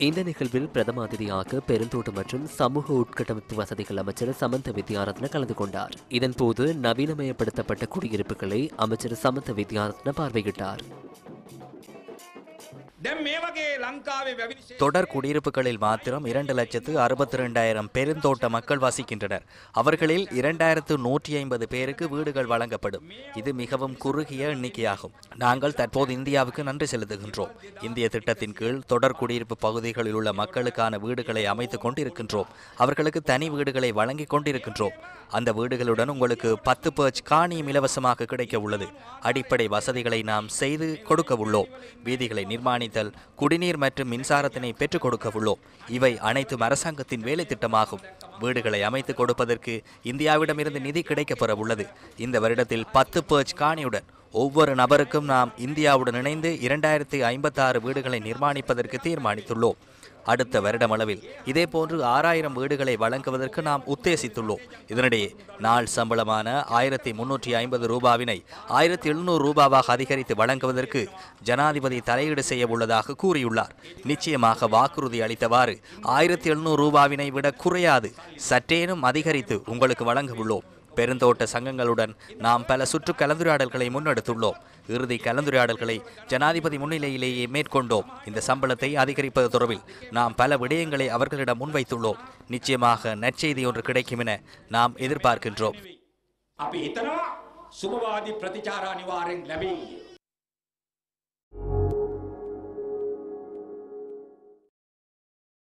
இந்த நிகழ்வில் பிரதம அதிதியாக பெருந்தோட்டம் மற்றும் சமூக உட்கட்டமைப்பு வசதிகள் அமைச்சர் சமந்த வித்யாரத்ன கலந்து கொண்டார். இதன்போது நவீனமயப்படுத்தப்பட்ட குடியிருப்புகளை அமைச்சர் சமந்த வித்யாரத்ன பார்வையிட்டார். தொடர் குடியிருப்புகளில் மாத்திரம் 2,62,000 பெருந்தோட்ட மக்கள் வசிக்கின்றனர். அவர்களில் 2,150 பேருக்கு வீடுகள் வழங்கப்படும். இது மிகவும் குறுகிய எண்ணிக்கையாகும். நாங்கள் தற்போது இந்தியாவுக்கு நன்றி செலுத்துகின்றோம். இந்திய திட்டத்தின் கீழ் தொடர் குடியிருப்பு பகுதிகளில் உள்ள மக்களுக்கான வீடுகளை அமைத்துக் கொண்டிருக்கின்றோம். அவர்களுக்கு தனி வீடுகளை வழங்கிக் கொண்டிருக்கின்றோம். அந்த வீடுகளுடன் உங்களுக்கு 10 பேர்ச் காணியும் இலவசமாக கிடைக்க உள்ளது. அடிப்படை வசதிகளை நாம் செய்து கொடுக்க உள்ளோம். வீதிகளை நிர்மாணித்தல், குடிநீர் மற்றும் மின்சாரத்தினை பெற்றுக் கொடுக்க உள்ளோம். இவை அனைத்தும் அரசாங்கத்தின் வேலை திட்டமாகும். வீடுகளை அமைத்துக் கொடுப்பதற்கு இந்தியாவிடமிருந்து நிதி கிடைக்கப்பெற உள்ளது. இந்த வருடத்தில் 10 பேர்ச் காணியுடன் ஒவ்வொரு நபருக்கும் நாம் இந்தியாவுடன் இணைந்து 2056 வீடுகளை நிர்மாணிப்பதற்கு தீர்மானித்துள்ளோம். அடுத்த வருடமளவில் இதேபோன்று 6000 வீடுகளை வழங்குவதற்கு நாம் உத்தேசித்துள்ளோம். இதனிடையே நாள் சம்பளமான 1350 ரூபாவினை 1700 ரூபாவாக அதிகரித்து வழங்குவதற்கு ஜனாதிபதி தலையீடு செய்ய உள்ளதாக கூறியுள்ளார். நிச்சயமாக வாக்குறுதி அளித்தவாறு 1700 ரூபாவினை விட குறையாது, சற்றேனும் அதிகரித்து உங்களுக்கு வழங்க உள்ளோம். பெருந்தோட்ட சங்கங்களுடன் நாம் பல சுற்று கலந்துரையாடல்களை முன்னெடுத்துள்ளோம். இறுதி கலந்துரையாடல்களை ஜனாதிபதி முன்னிலையிலேயே மேற்கொண்டோம். இந்த சம்பளத்தை அதிகரிப்பது தொடர்பில் நாம் பல விடயங்களை அவர்களிடம் முன்வைத்துள்ளோம். நிச்சயமாக நற்செய்தி ஒன்று கிடைக்கும் என நாம் எதிர்பார்க்கின்றோம்.